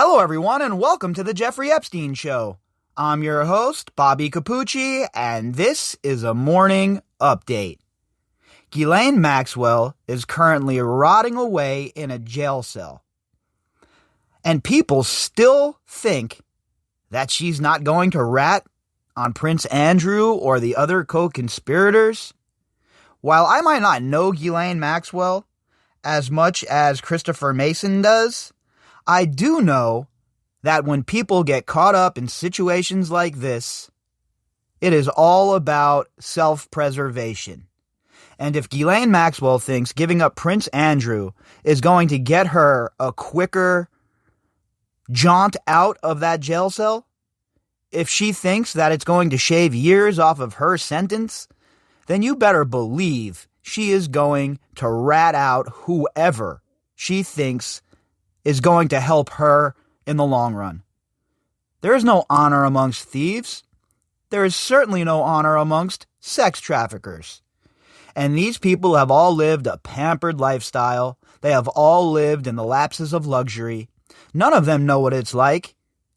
Hello, everyone, and welcome to the Jeffrey Epstein Show. I'm your host, Bobbycapucci, and this is a morning update. Ghislaine Maxwell is currently rotting away in a jail cell. And people still think that she's not going to rat on Prince Andrew or the other co-conspirators. While I might not know Ghislaine Maxwell as much as Christopher Mason does, I do know that when people get caught up in situations like this, it is all about self-preservation. And if Ghislaine Maxwell thinks giving up Prince Andrew is going to get her a quicker jaunt out of that jail cell, if she thinks that it's going to shave years off of her sentence, then you better believe she is going to rat out whoever she thinks is going to help her in the long run. There is no honor amongst thieves. There is certainly no honor amongst sex traffickers. And these people have all lived a pampered lifestyle. They have all lived in the lapses of luxury. None of them know what it's like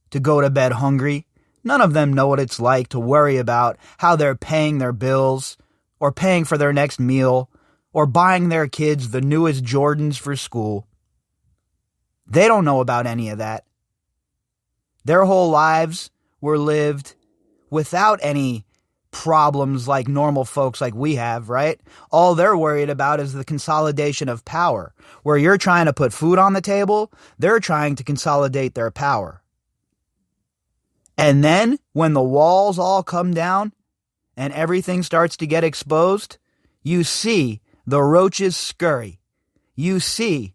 to go to bed hungry. None of them know what it's like to worry about how they're paying their bills or paying for their next meal or buying their kids the newest Jordans for school. They don't know about any of that. Their whole lives were lived without any problems like normal folks like we have, right? All they're worried about is the consolidation of power. Where you're trying to put food on the table, they're trying to consolidate their power. And then, when the walls all come down and everything starts to get exposed, you see the roaches scurry. You see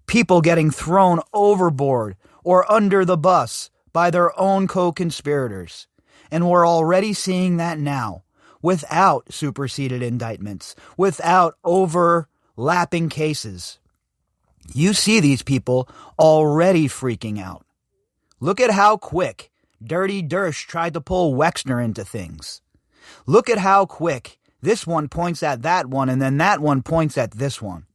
people getting thrown overboard or under the bus by their own co-conspirators. And we're already seeing that now, without superseded indictments, without overlapping cases. You see these people already freaking out. Look at how quick Dirty Dersh tried to pull Wexner into things. Look at how quick this one points at that one, and then that one points at this one.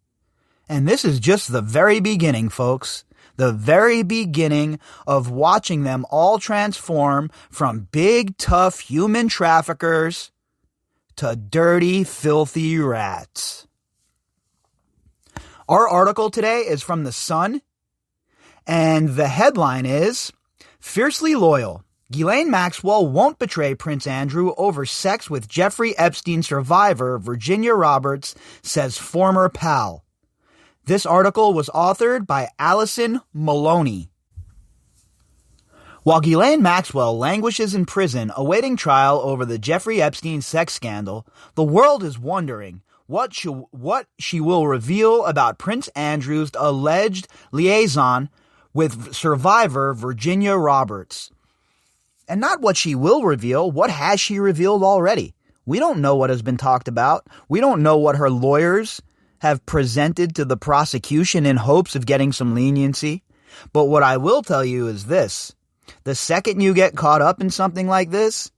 And this is just the very beginning, folks. The very beginning of watching them all transform from big, tough human traffickers to dirty, filthy rats. Our article today is from The Sun, and the headline is, "Fiercely Loyal. Ghislaine Maxwell won't betray Prince Andrew over sex with Jeffrey Epstein survivor Virginia Roberts, says former pal." This article was authored by Allison Maloney. While Ghislaine Maxwell languishes in prison awaiting trial over the Jeffrey Epstein sex scandal, the world is wondering what she will reveal about Prince Andrew's alleged liaison with survivor Virginia Roberts. And not what she will reveal, what has she revealed already? We don't know what has been talked about. We don't know what her lawyers have presented to the prosecution in hopes of getting some leniency. But what I will tell you is this. The second you get caught up in something like this,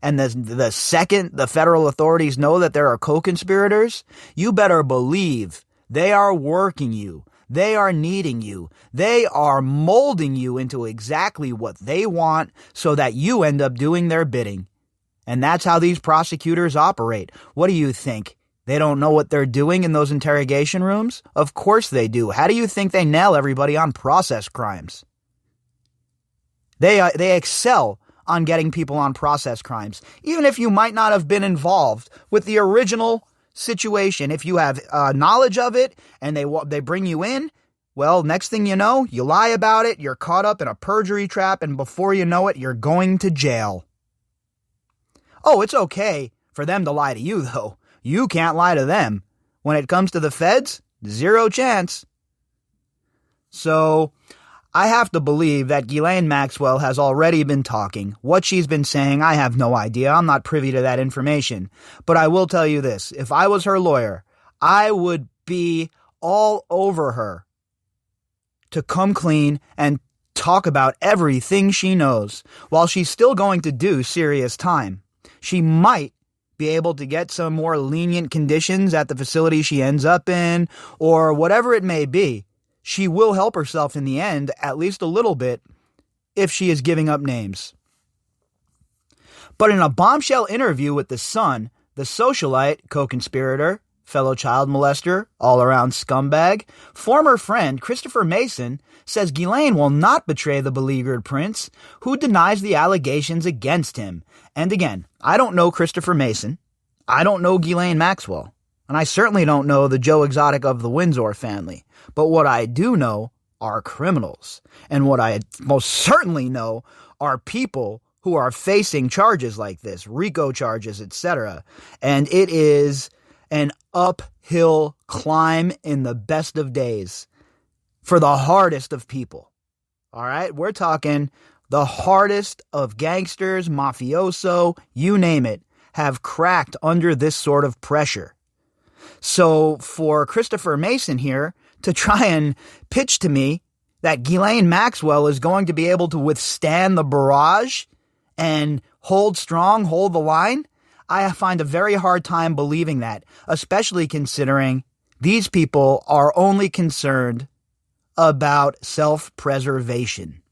and the second the federal authorities know that there are co-conspirators, you better believe they are working you. They are kneading you. They are molding you into exactly what they want so that you end up doing their bidding. And that's how these prosecutors operate. What do you think? They don't know what they're doing in those interrogation rooms? Of course they do. How do you think they nail everybody on process crimes? They excel on getting people on process crimes, even if you might not have been involved with the original situation. If you have knowledge of it and they bring you in, well, next thing you know, you lie about it, you're caught up in a perjury trap, and before you know it, you're going to jail. Oh, it's okay for them to lie to you, though. You can't lie to them. When it comes to the feds, zero chance. So, I have to believe that Ghislaine Maxwell has already been talking. What she's been saying, I have no idea. I'm not privy to that information. But I will tell you this. If I was her lawyer, I would be all over her to come clean and talk about everything she knows while she's still going to do serious time. She might be able to get some more lenient conditions at the facility she ends up in, or whatever it may be. she will help herself in the end, at least a little bit, if she is giving up names. But in a bombshell interview with The Sun, the socialite, co-conspirator, fellow child molester, all-around scumbag, former friend Christopher Mason says Ghislaine will not betray the beleaguered prince, who denies the allegations against him. And again, I don't know Christopher Mason. I don't know Ghislaine Maxwell. And I certainly don't know the Joe Exotic of the Windsor family. But what I do know are criminals. And what I most certainly know are people who are facing charges like this, RICO charges, etc. And it is an uphill climb in the best of days for the hardest of people. All right? We're talking the hardest of gangsters, mafioso, you name it, have cracked under this sort of pressure. So for Christopher Mason here to try and pitch to me that Ghislaine Maxwell is going to be able to withstand the barrage and hold strong, hold the line, I find a very hard time believing that, especially considering these people are only concerned about self-preservation.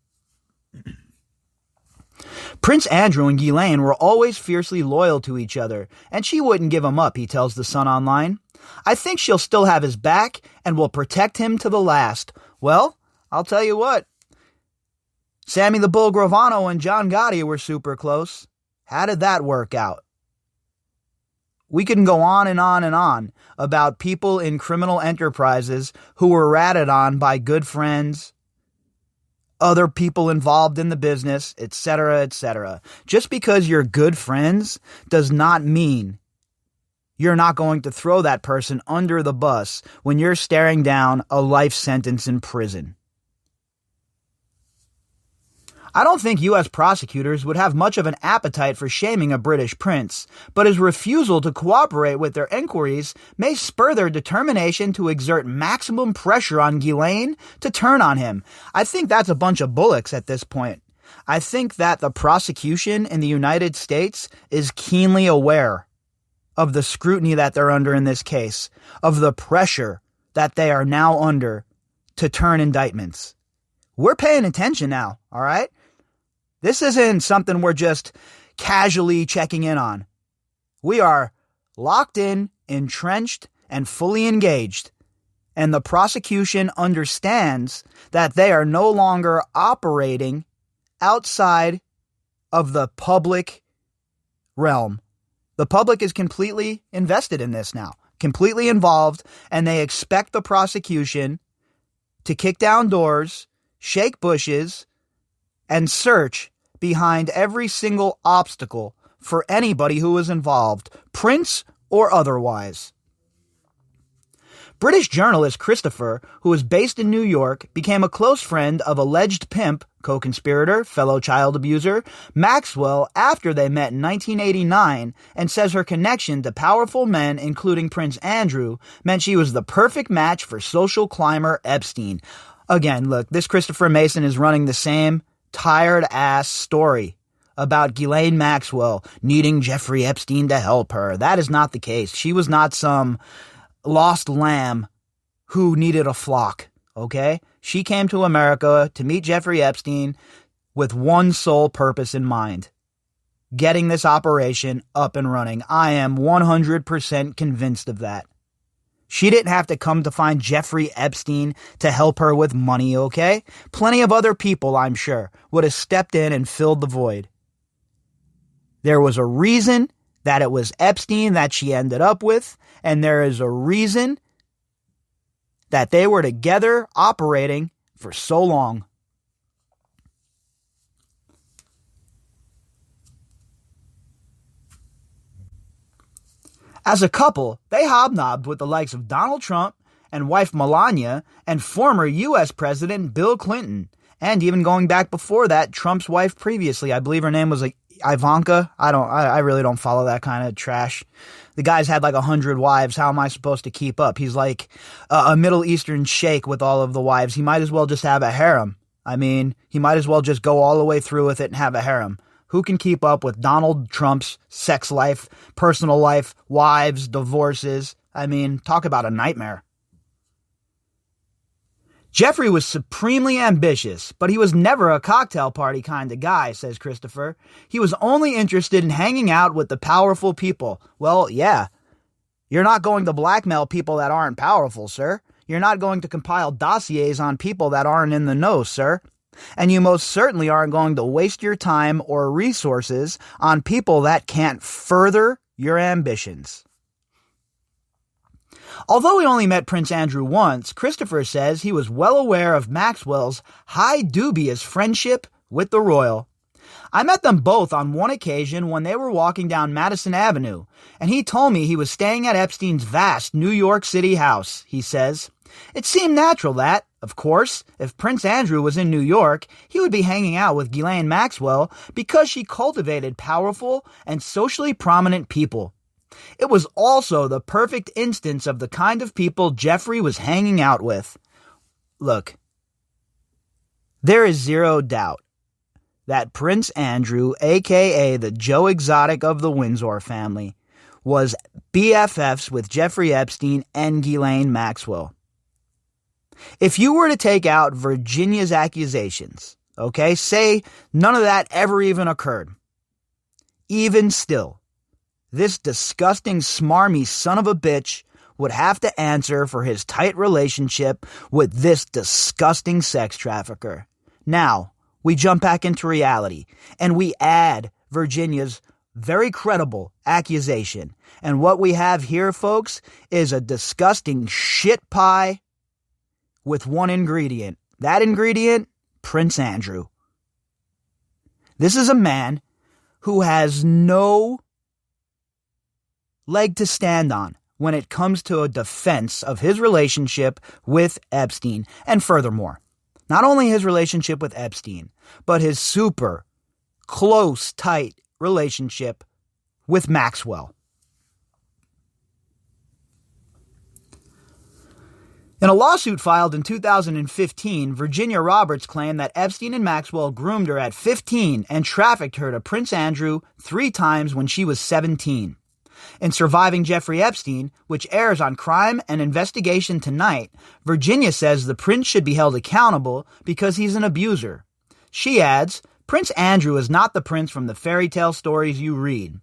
Prince Andrew and Ghislaine were always fiercely loyal to each other, and she wouldn't give him up, he tells The Sun Online. I think she'll still have his back and will protect him to the last. Well, I'll tell you what. Sammy the Bull Gravano and John Gotti were super close. How did that work out? We can go on and on and on about people in criminal enterprises who were ratted on by good friends, other people involved in the business, etc., etc. Just because you're good friends does not mean you're not going to throw that person under the bus when you're staring down a life sentence in prison. I don't think U.S. prosecutors would have much of an appetite for shaming a British prince, but his refusal to cooperate with their inquiries may spur their determination to exert maximum pressure on Ghislaine to turn on him. I think that's a bunch of bullocks at this point. I think that the prosecution in the United States is keenly aware of the scrutiny that they're under in this case, of the pressure that they are now under to turn indictments. We're paying attention now, all right? This isn't something we're just casually checking in on. We are locked in, entrenched, and fully engaged. And the prosecution understands that they are no longer operating outside of the public realm. The public is completely invested in this now, completely involved, and they expect the prosecution to kick down doors, shake bushes, and search behind every single obstacle for anybody who is involved, prince or otherwise. British journalist Christopher, who is based in New York, became a close friend of alleged pimp, co-conspirator, fellow child abuser, Maxwell after they met in 1989, and says her connection to powerful men, including Prince Andrew, meant she was the perfect match for social climber Epstein. Again, look, this Christopher Mason is running the same tired-ass story about Ghislaine Maxwell needing Jeffrey Epstein to help her. That is not the case. She was not some lost lamb who needed a flock, okay? She came to America to meet Jeffrey Epstein with one sole purpose in mind: getting this operation up and running. I am 100% convinced of that. She didn't have to come to find Jeffrey Epstein to help her with money, okay? Plenty of other people, I'm sure, would have stepped in and filled the void. There was a reason that it was Epstein that she ended up with, and there is a reason that they were together operating for so long. As a couple, they hobnobbed with the likes of Donald Trump and wife Melania and former U.S. President Bill Clinton, and even going back before that, Trump's wife previously. I believe her name was Ivanka. I really don't follow that kind of trash. The guy's had like 100 wives. How am I supposed to keep up? He's like a Middle Eastern sheikh with all of the wives. He might as well just have a harem. I mean, he might as well just go all the way through with it and have a harem. Who can keep up with Donald Trump's sex life, personal life, wives, divorces? I mean, talk about a nightmare. Jeffrey was supremely ambitious, but he was never a cocktail party kind of guy, says Christopher. He was only interested in hanging out with the powerful people. Well, yeah. You're not going to blackmail people that aren't powerful, sir. You're not going to compile dossiers on people that aren't in the know, sir. And you most certainly aren't going to waste your time or resources on people that can't further your ambitions. Although he only met Prince Andrew once, Christopher says he was well aware of Maxwell's high dubious friendship with the royal. I met them both on one occasion when they were walking down Madison Avenue, and he told me he was staying at Epstein's vast New York City house, he says. It seemed natural that, of course, if Prince Andrew was in New York, he would be hanging out with Ghislaine Maxwell because she cultivated powerful and socially prominent people. It was also the perfect instance of the kind of people Jeffrey was hanging out with. Look, there is zero doubt that Prince Andrew, a.k.a. the Joe Exotic of the Windsor family, was BFFs with Jeffrey Epstein and Ghislaine Maxwell. If you were to take out Virginia's accusations, okay, say none of that ever even occurred, even still, this disgusting, smarmy son of a bitch would have to answer for his tight relationship with this disgusting sex trafficker. Now, we jump back into reality, and we add Virginia's very credible accusation. And what we have here, folks, is a disgusting shit pie with one ingredient. That ingredient, Prince Andrew. This is a man who has no leg to stand on when it comes to a defense of his relationship with Epstein. And furthermore, not only his relationship with Epstein, but his super close, tight relationship with Maxwell. In a lawsuit filed in 2015, Virginia Roberts claimed that Epstein and Maxwell groomed her at 15 and trafficked her to Prince Andrew 3 times when she was 17. In Surviving Jeffrey Epstein, which airs on Crime and Investigation tonight, Virginia says the prince should be held accountable because he's an abuser. She adds, Prince Andrew is not the prince from the fairy tale stories you read.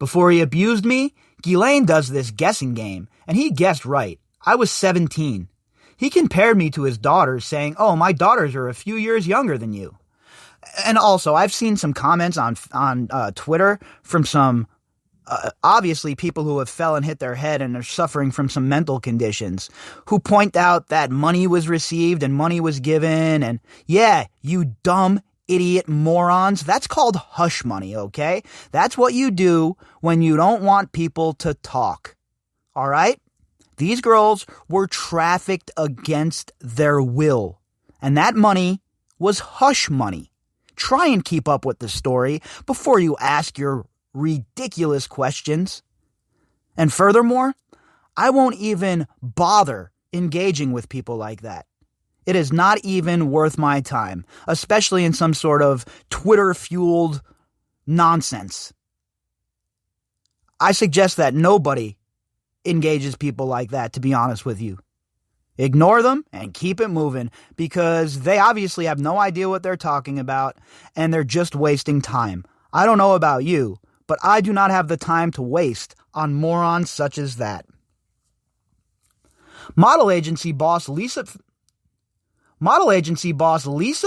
Before he abused me, Ghislaine does this guessing game, and he guessed right. I was 17. He compared me to his daughters, saying, oh, my daughters are a few years younger than you. And also, I've seen some comments on Twitter from some obviously people who have fell and hit their head and are suffering from some mental conditions, who point out that money was received and money was given, and yeah, you dumb idiot morons, that's called hush money, okay? That's what you do when you don't want people to talk, all right? These girls were trafficked against their will, and that money was hush money. Try and keep up with the story before you ask your ridiculous questions. And furthermore, I won't even bother engaging with people like that. It is not even worth my time, especially in some sort of Twitter-fueled nonsense. I suggest that nobody engages people like that, to be honest with you. Ignore them and keep it moving, because they obviously have no idea what they're talking about, and they're just wasting time. I don't know about you, but I do not have the time to waste on morons such as that. Model agency boss Lisa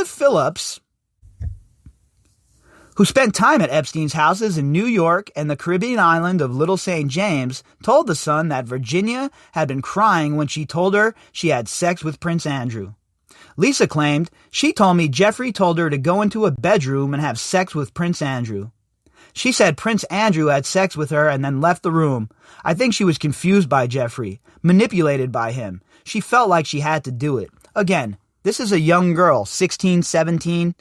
Phillips, who spent time at Epstein's houses in New York and the Caribbean island of Little St. James, told The Sun that Virginia had been crying when she told her she had sex with Prince Andrew. Lisa claimed, she told me Jeffrey told her to go into a bedroom and have sex with Prince Andrew. She said Prince Andrew had sex with her and then left the room. I think she was confused by Jeffrey, manipulated by him. She felt like she had to do it. Again, this is a young girl, 16, 17,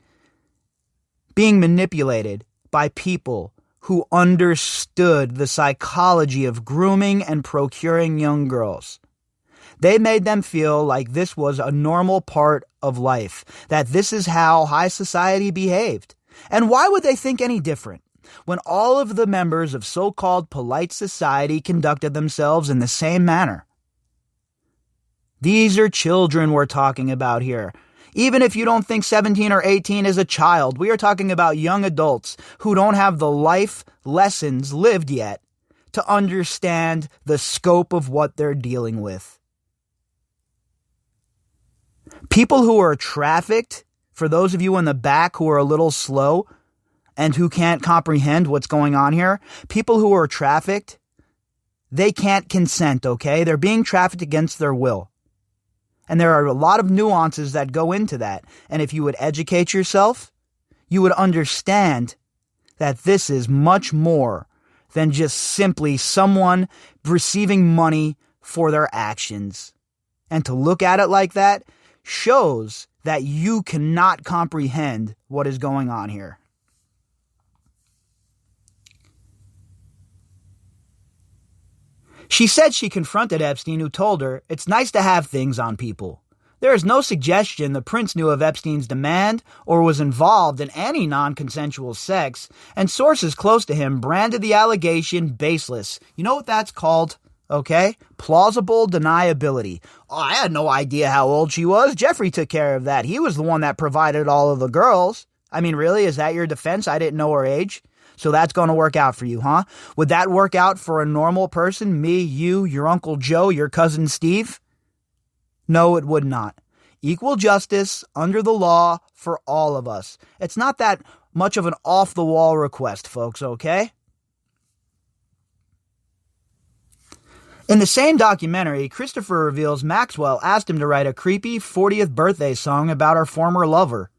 being manipulated by people who understood the psychology of grooming and procuring young girls. They made them feel like this was a normal part of life, that this is how high society behaved. And why would they think any different when all of the members of so-called polite society conducted themselves in the same manner? These are children we're talking about here. Even if you don't think 17 or 18 is a child, we are talking about young adults who don't have the life lessons lived yet to understand the scope of what they're dealing with. People who are trafficked, for those of you in the back who are a little slow and who can't comprehend what's going on here, people who are trafficked, they can't consent, okay? They're being trafficked against their will. And there are a lot of nuances that go into that. And if you would educate yourself, you would understand that this is much more than just simply someone receiving money for their actions. And to look at it like that shows that you cannot comprehend what is going on here. She said she confronted Epstein, who told her, "It's nice to have things on people." There is no suggestion the prince knew of Epstein's demand or was involved in any non-consensual sex, and sources close to him branded the allegation baseless. You know what that's called? Okay? Plausible deniability. Oh, I had no idea how old she was. Jeffrey took care of that. He was the one that provided all of the girls. I mean, really? Is that your defense? I didn't know her age. So that's going to work out for you, huh? Would that work out for a normal person? Me, you, your Uncle Joe, your cousin Steve? No, it would not. Equal justice under the law for all of us. It's not that much of an off-the-wall request, folks, okay? In the same documentary, Christopher reveals Maxwell asked him to write a creepy 40th birthday song about her former lover.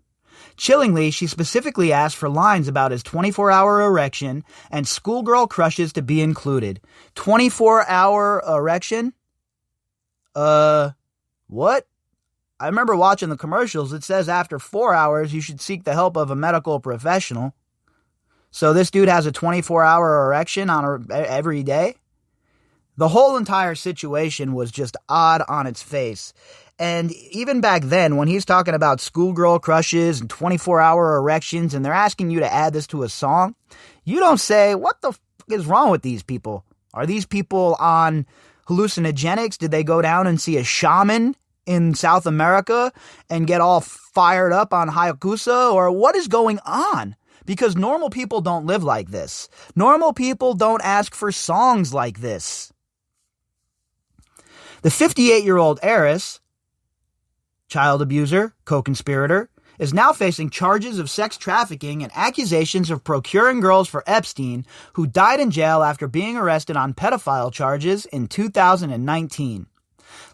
Chillingly, she specifically asked for lines about his 24-hour erection and schoolgirl crushes to be included. 24-hour erection? What? I remember watching the commercials. It says after 4 hours, you should seek the help of a medical professional. So this dude has a 24-hour erection every day? The whole entire situation was just odd on its face. And even back then, when he's talking about schoolgirl crushes and 24-hour erections, and they're asking you to add this to a song, you don't say, what the f*** is wrong with these people? Are these people on hallucinogenics? Did they go down and see a shaman in South America and get all fired up on Hayakusa? Or what is going on? Because normal people don't live like this. Normal people don't ask for songs like this. The 58-year-old heiress, child abuser, co-conspirator, is now facing charges of sex trafficking and accusations of procuring girls for Epstein, who died in jail after being arrested on pedophile charges in 2019.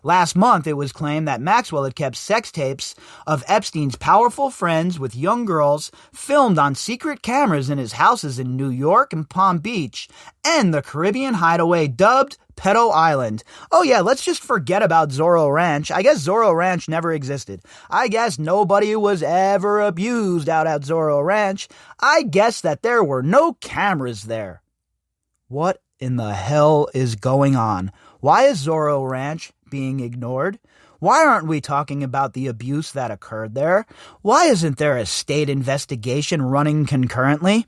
Last month, it was claimed that Maxwell had kept sex tapes of Epstein's powerful friends with young girls filmed on secret cameras in his houses in New York and Palm Beach and the Caribbean hideaway dubbed Pedo Island. Oh yeah, let's just forget about Zorro Ranch. I guess Zorro Ranch never existed. I guess nobody was ever abused out at Zorro Ranch. I guess that there were no cameras there. What in the hell is going on? Why is Zorro Ranch being ignored? Why aren't we talking about the abuse that occurred there? Why isn't there a state investigation running concurrently?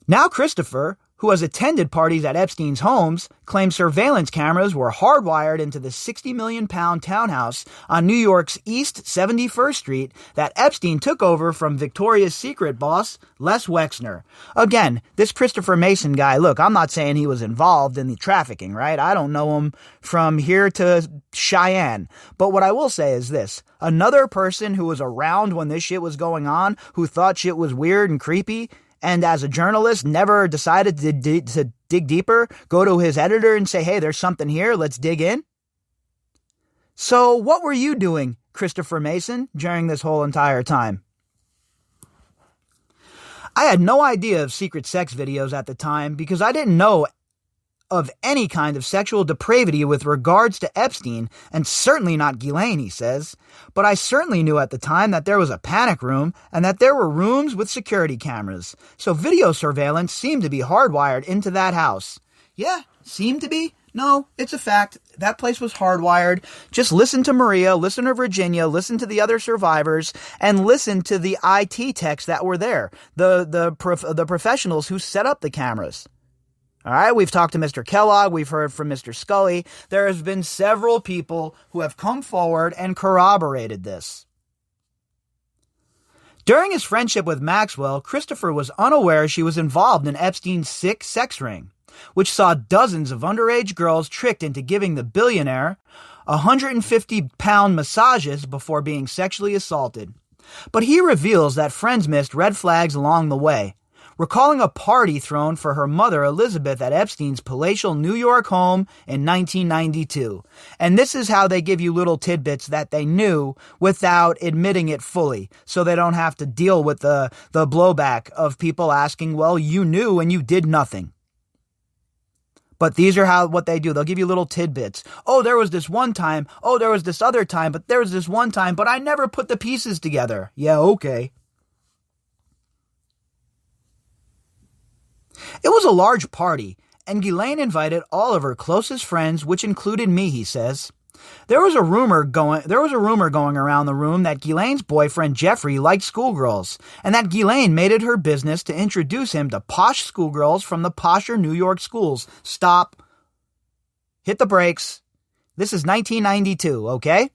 Now Christopher, who has attended parties at Epstein's homes, claims surveillance cameras were hardwired into the £60 million townhouse on New York's East 71st Street that Epstein took over from Victoria's Secret boss Les Wexner. Again, this Christopher Mason guy, look, I'm not saying he was involved in the trafficking, right? I don't know him from here to Cheyenne. But what I will say is this. Another person who was around when this shit was going on, who thought shit was weird and creepy, and as a journalist, never decided to dig deeper, go to his editor and say, hey, there's something here, let's dig in. So what were you doing, Christopher Mason, during this whole entire time? I had no idea of secret sex videos at the time because I didn't know of any kind of sexual depravity with regards to Epstein, and certainly not Ghislaine, he says. But I certainly knew at the time that there was a panic room and that there were rooms with security cameras. So video surveillance seemed to be hardwired into that house. Yeah, seemed to be? No, it's a fact. That place was hardwired. Just listen to Maria, listen to Virginia, listen to the other survivors, and listen to the IT techs that were there, the professionals who set up the cameras. All right, we've talked to Mr. Kellogg, we've heard from Mr. Scully. There has been several people who have come forward and corroborated this. During his friendship with Maxwell, Christopher was unaware she was involved in Epstein's sick sex ring, which saw dozens of underage girls tricked into giving the billionaire 150-pound massages before being sexually assaulted. But he reveals that friends missed red flags along the way, recalling a party thrown for her mother Elizabeth at Epstein's palatial New York home in 1992. And this is how they give you little tidbits that they knew without admitting it fully, so they don't have to deal with the blowback of people asking, well, you knew and you did nothing. But these are what they do. They'll give you little tidbits. Oh, there was this one time. Oh, there was this other time. But there was this one time. But I never put the pieces together. Yeah, okay. It was a large party, and Ghislaine invited all of her closest friends, which included me, he says. There was a rumor going around the room that Ghislaine's boyfriend Jeffrey liked schoolgirls, and that Ghislaine made it her business to introduce him to posh schoolgirls from the posher New York schools. Stop. Hit the brakes. This is 1992, okay?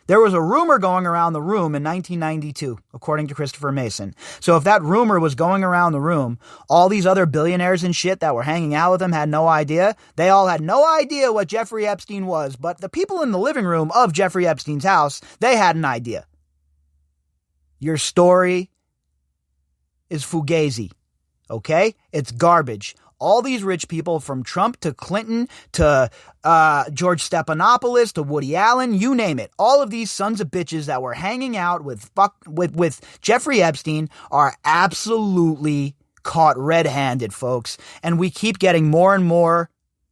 There was a rumor going around the room in 1992, according to Christopher Mason. So if that rumor was going around the room, all these other billionaires and shit that were hanging out with him had no idea. They all had no idea what Jeffrey Epstein was, but the people in the living room of Jeffrey Epstein's house, they had an idea. Your story is fugazi, okay? It's garbage. All these rich people, from Trump to Clinton to George Stephanopoulos to Woody Allen, you name it. All of these sons of bitches that were hanging out with Jeffrey Epstein are absolutely caught red-handed, folks. And we keep getting more and more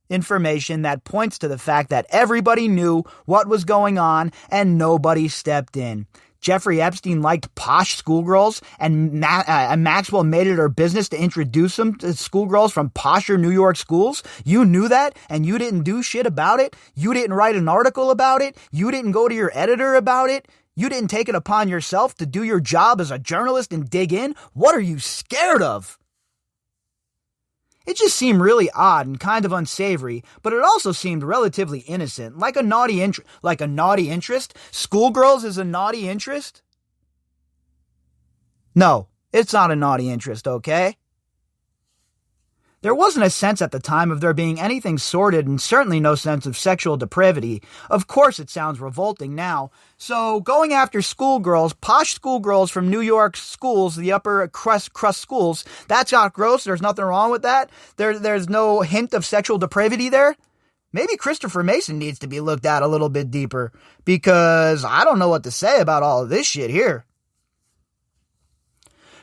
information that points to the fact that everybody knew what was going on and nobody stepped in. Jeffrey Epstein liked posh schoolgirls, and Maxwell made it her business to introduce him to schoolgirls from posher New York schools. You knew that, and you didn't do shit about it. You didn't write an article about it. You didn't go to your editor about it. You didn't take it upon yourself to do your job as a journalist and dig in. What are you scared of? It just seemed really odd and kind of unsavory, but it also seemed relatively innocent, like a naughty interest. Schoolgirls is a naughty interest? No, it's not a naughty interest, okay? There wasn't a sense at the time of there being anything sordid, and certainly no sense of sexual depravity. Of course it sounds revolting now. So going after schoolgirls, posh schoolgirls from New York schools, the upper crust schools, that's not gross. There's nothing wrong with that. There's no hint of sexual depravity there. Maybe Christopher Mason needs to be looked at a little bit deeper, because I don't know what to say about all of this shit here.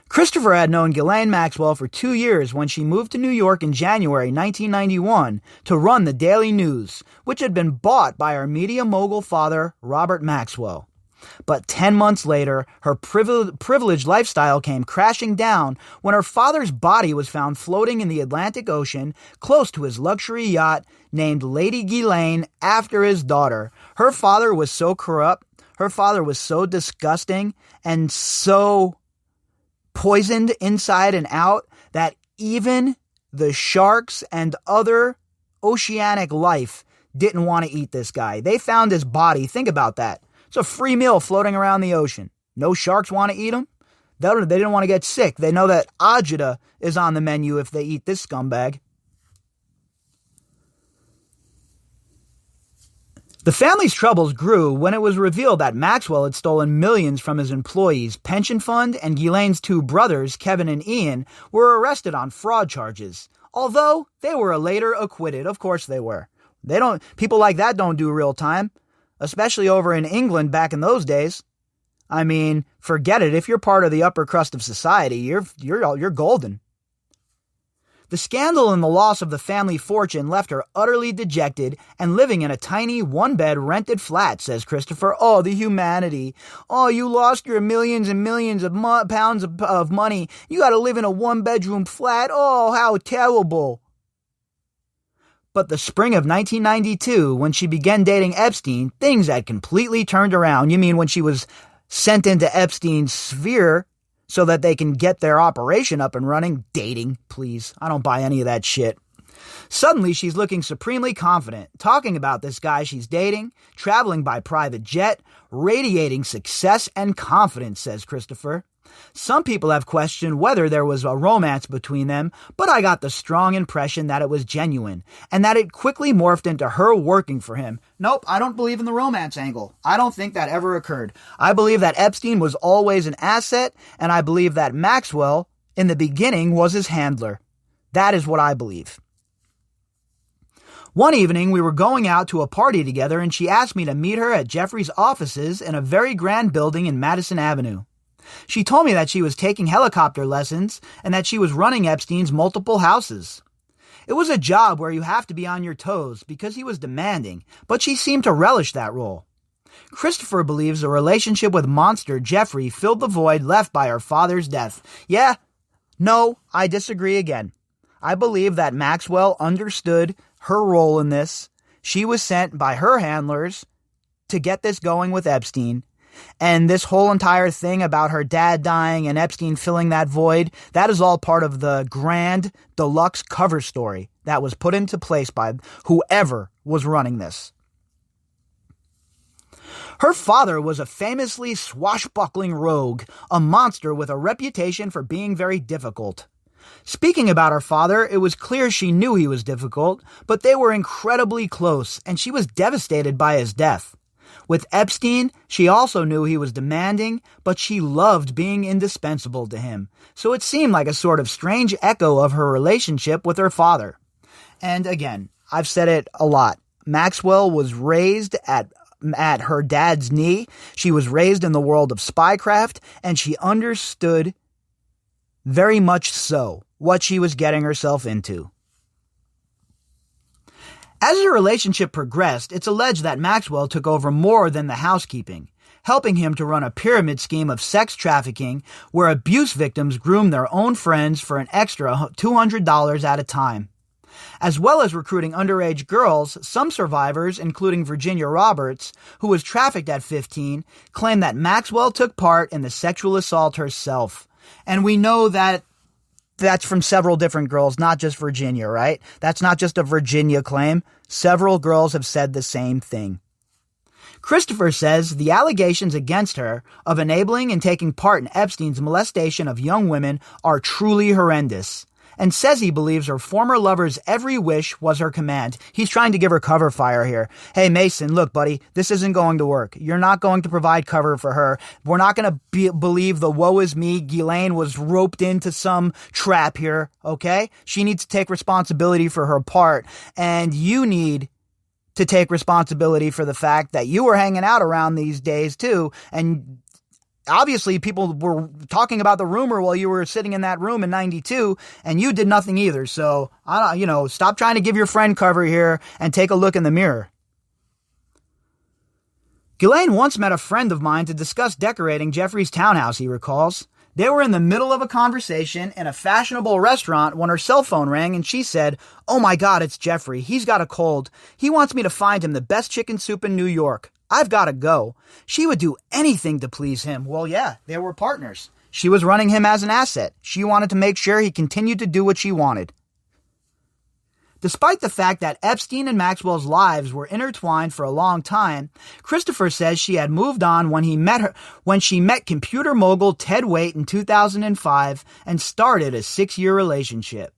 Christopher had known Ghislaine Maxwell for 2 years when she moved to New York in January 1991 to run the Daily News, which had been bought by her media mogul father, Robert Maxwell. But 10 months later, her privileged lifestyle came crashing down when her father's body was found floating in the Atlantic Ocean close to his luxury yacht named Lady Ghislaine after his daughter. Her father was so corrupt, her father was so disgusting, and so poisoned inside and out that even the sharks and other oceanic life didn't want to eat this guy. They found his body. Think about that. It's a free meal floating around the ocean. No sharks want to eat him. They didn't want to get sick. They know that agita is on the menu if they eat this scumbag. The family's troubles grew when it was revealed that Maxwell had stolen millions from his employees' pension fund, and Ghislaine's two brothers, Kevin and Ian, were arrested on fraud charges. Although they were later acquitted. Of course they were. People like that don't do real time, especially over in England back in those days. I mean, forget it. If you're part of the upper crust of society, you're golden. The scandal and the loss of the family fortune left her utterly dejected and living in a tiny one-bed rented flat, says Christopher. Oh, the humanity. Oh, you lost your millions and millions of pounds of money. You got to live in a one-bedroom flat. Oh, how terrible. But the spring of 1992, when she began dating Epstein, things had completely turned around. You mean when she was sent into Epstein's sphere so that they can get their operation up and running? Dating, please. I don't buy any of that shit. Suddenly, she's looking supremely confident, talking about this guy she's dating, traveling by private jet, radiating success and confidence, says Christopher. Some people have questioned whether there was a romance between them, but I got the strong impression that it was genuine, and that it quickly morphed into her working for him. Nope, I don't believe in the romance angle. I don't think that ever occurred. I believe that Epstein was always an asset, and I believe that Maxwell, in the beginning, was his handler. That is what I believe. One evening, we were going out to a party together, and she asked me to meet her at Jeffrey's offices in a very grand building in Madison Avenue. She told me that she was taking helicopter lessons and that she was running Epstein's multiple houses. It was a job where you have to be on your toes because he was demanding, but she seemed to relish that role. Christopher believes the relationship with monster Jeffrey filled the void left by her father's death. Yeah, no, I disagree again. I believe that Maxwell understood her role in this. She was sent by her handlers to get this going with Epstein. And this whole entire thing about her dad dying and Epstein filling that void, that is all part of the grand deluxe cover story that was put into place by whoever was running this. Her father was a famously swashbuckling rogue, a monster with a reputation for being very difficult. Speaking about her father, it was clear she knew he was difficult, but they were incredibly close, and she was devastated by his death. With Epstein, she also knew he was demanding, but she loved being indispensable to him, so it seemed like a sort of strange echo of her relationship with her father. And again, I've said it a lot. Maxwell was raised at her dad's knee. She was raised in the world of spycraft, and she understood very much so what she was getting herself into. As the relationship progressed, it's alleged that Maxwell took over more than the housekeeping, helping him to run a pyramid scheme of sex trafficking where abuse victims groomed their own friends for an extra $200 at a time. As well as recruiting underage girls, some survivors, including Virginia Roberts, who was trafficked at 15, claim that Maxwell took part in the sexual assault herself. And we know that that's from several different girls, not just Virginia, right? That's not just a Virginia claim. Several girls have said the same thing. Christopher says the allegations against her of enabling and taking part in Epstein's molestation of young women are truly horrendous, and says he believes her former lover's every wish was her command. He's trying to give her cover fire here. Hey, Mason, look, buddy, this isn't going to work. You're not going to provide cover for her. We're not going to believe the woe is me. Ghislaine was roped into some trap here, okay? She needs to take responsibility for her part, and you need to take responsibility for the fact that you were hanging out around these days too, and obviously, people were talking about the rumor while you were sitting in that room in 92, and you did nothing either. So, stop trying to give your friend cover here and take a look in the mirror. Ghislaine once met a friend of mine to discuss decorating Jeffrey's townhouse, he recalls. They were in the middle of a conversation in a fashionable restaurant when her cell phone rang and she said, "Oh my God, it's Jeffrey. He's got a cold. He wants me to find him the best chicken soup in New York. I've got to go." She would do anything to please him. Well, yeah, they were partners. She was running him as an asset. She wanted to make sure he continued to do what she wanted. Despite the fact that Epstein and Maxwell's lives were intertwined for a long time, Christopher says she had moved on when she met computer mogul Ted Waite in 2005 and started a 6-year relationship.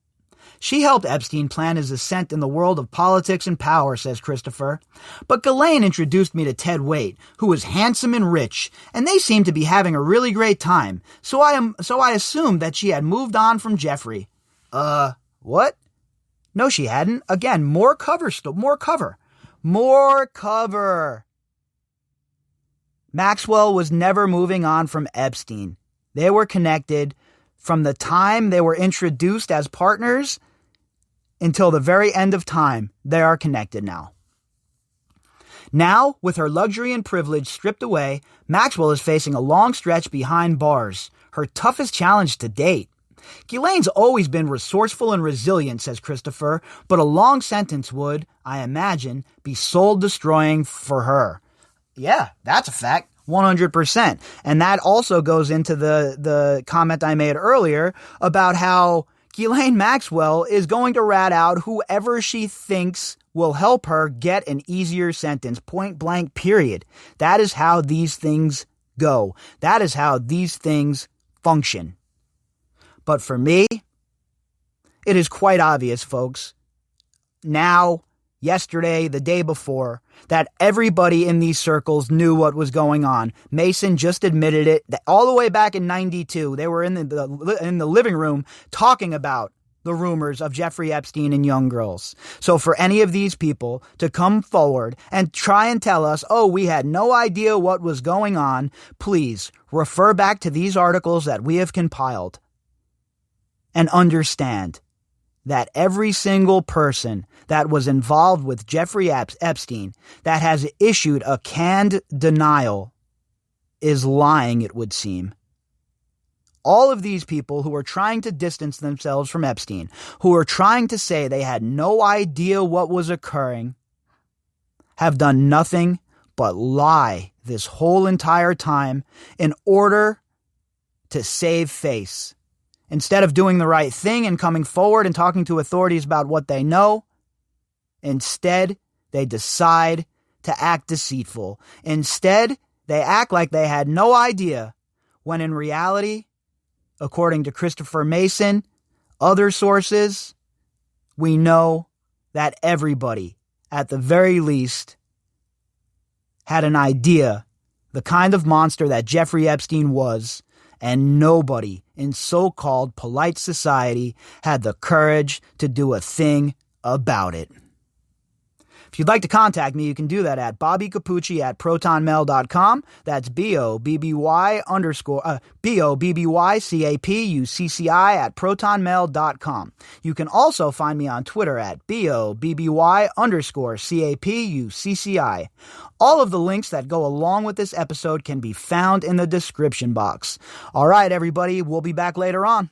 She helped Epstein plan his ascent in the world of politics and power, says Christopher. But Ghislaine introduced me to Ted Waite, who was handsome and rich, and they seemed to be having a really great time. So I assumed that she had moved on from Jeffrey. What? No, she hadn't. Again, more cover. Maxwell was never moving on from Epstein. They were connected from the time they were introduced as partners until the very end of time. They are connected now. Now, with her luxury and privilege stripped away, Maxwell is facing a long stretch behind bars, her toughest challenge to date. Ghislaine's always been resourceful and resilient, says Christopher, but a long sentence would, I imagine, be soul-destroying for her. Yeah, that's a fact. 100%. And that also goes into the comment I made earlier about how Ghislaine Maxwell is going to rat out whoever she thinks will help her get an easier sentence, point blank, period. That is how these things go. That is how these things function. But for me, it is quite obvious, folks, now, yesterday, the day before, that everybody in these circles knew what was going on. Mason just admitted it. All the way back in 92, they were in the living room talking about the rumors of Jeffrey Epstein and young girls. So for any of these people to come forward and try and tell us, oh, we had no idea what was going on, please refer back to these articles that we have compiled and understand that every single person that was involved with Jeffrey Epstein that has issued a canned denial is lying, it would seem. All of these people who are trying to distance themselves from Epstein, who are trying to say they had no idea what was occurring, have done nothing but lie this whole entire time in order to save face. Instead of doing the right thing and coming forward and talking to authorities about what they know, instead, they decide to act deceitful. Instead, they act like they had no idea, when in reality, according to Christopher Mason, other sources, we know that everybody, at the very least, had an idea the kind of monster that Jeffrey Epstein was, and nobody in so-called polite society had the courage to do a thing about it. If you'd like to contact me, you can do that at bobbycapucci@protonmail.com. That's BOBBYCAPUCCI@protonmail.com. You can also find me on Twitter at BOBBY_CAPUCCI. All of the links that go along with this episode can be found in the description box. All right, everybody, we'll be back later on.